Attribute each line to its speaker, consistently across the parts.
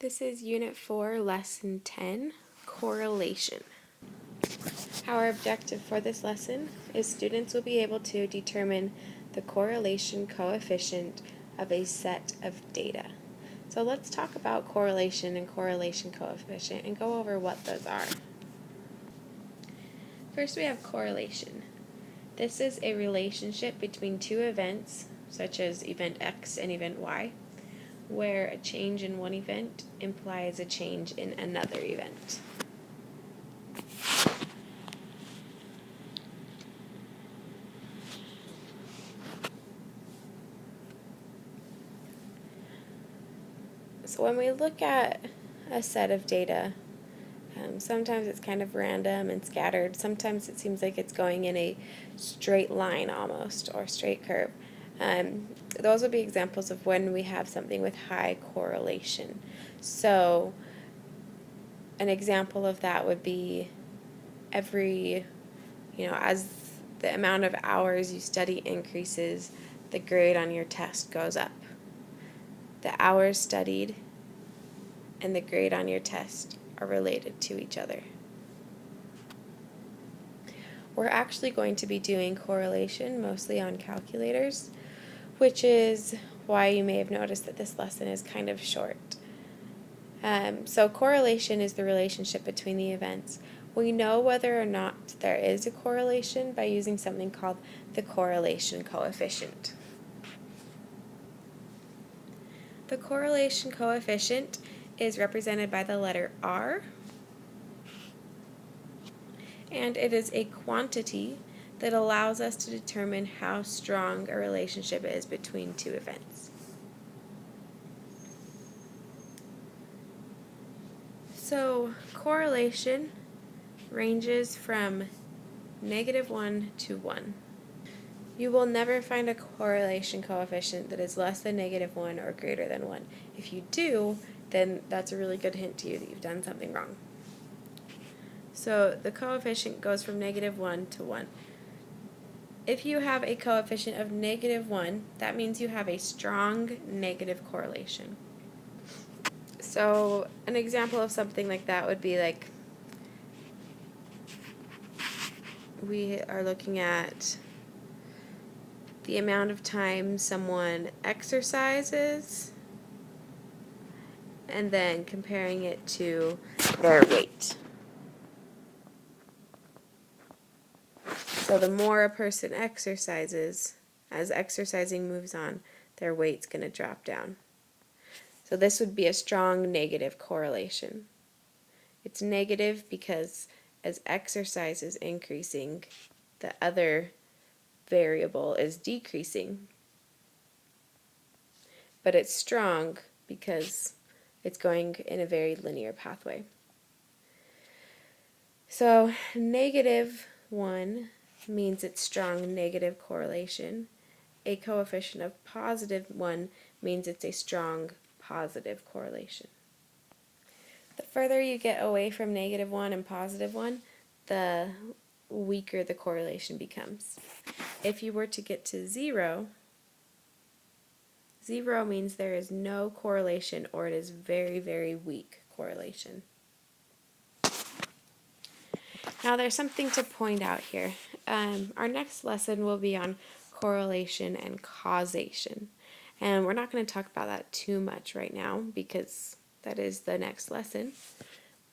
Speaker 1: This is Unit 4, Lesson 10, Correlation. Our objective for this lesson is students will be able to determine the correlation coefficient of a set of data. So let's talk about correlation and correlation coefficient and go over what those are. First we have correlation. This is a relationship between two events, such as event X and event Y, where a change in one event implies a change in another event. So when we look at a set of data, sometimes it's kind of random and scattered. Sometimes it seems like it's going in a straight line almost, or straight curve. Those would be examples of when we have something with high correlation. So an example of that would be as the amount of hours you study increases, the grade on your test goes up. The hours studied and the grade on your test are related to each other. We're actually going to be doing correlation mostly on calculators, which is why you may have noticed that this lesson is kind of short. So correlation is the relationship between the events. We know whether or not there is a correlation by using something called the correlation coefficient. The correlation coefficient is represented by the letter R, and it is a quantity that allows us to determine how strong a relationship is between two events. So correlation ranges from -1 to 1. You will never find a correlation coefficient that is less than -1 or greater than 1. If you do, then that's a really good hint to you that you've done something wrong. So the coefficient goes from -1 to 1. If you have a coefficient of -1, that means you have a strong negative correlation. So an example of something like that would be like we are looking at the amount of time someone exercises and then comparing it to their weight. So the more a person exercises, as exercising moves on, their weight's going to drop down. So this would be a strong negative correlation. It's negative because as exercise is increasing, the other variable is decreasing. But it's strong because it's going in a very linear pathway. So -1 means it's strong negative correlation. A coefficient of +1 means it's a strong positive correlation. The further you get away from -1 and +1, the weaker the correlation becomes. If you were to get to 0, 0 means there is no correlation, or it is very, very weak correlation. Now there's something to point out here. Our next lesson will be on correlation and causation. And we're not going to talk about that too much right now because that is the next lesson.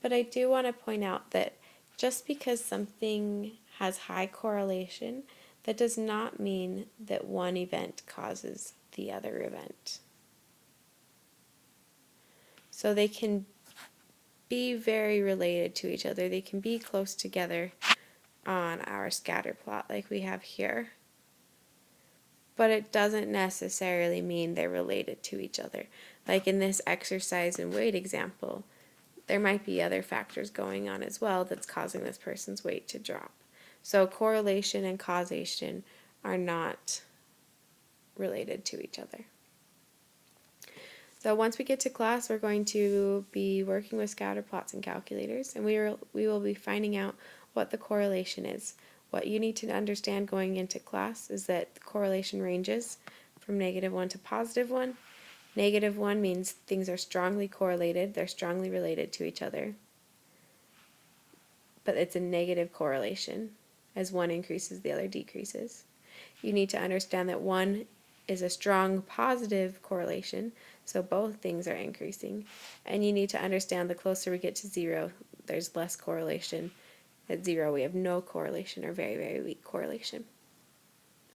Speaker 1: But I do want to point out that just because something has high correlation, that does not mean that one event causes the other event. So they can be very related to each other. They can be close together on our scatter plot like we have here. But it doesn't necessarily mean they're related to each other. Like in this exercise and weight example, there might be other factors going on as well that's causing this person's weight to drop. So correlation and causation are not related to each other. So once we get to class, we're going to be working with scatter plots and calculators, and we will be finding out what the correlation is. What you need to understand going into class is that the correlation ranges from -1 to +1, -1 means things are strongly correlated, they're strongly related to each other, but it's a negative correlation. As one increases, the other decreases. You need to understand that 1 is a strong positive correlation, so both things are increasing. And you need to understand the closer we get to 0, there's less correlation. At 0, we have no correlation or very, very weak correlation.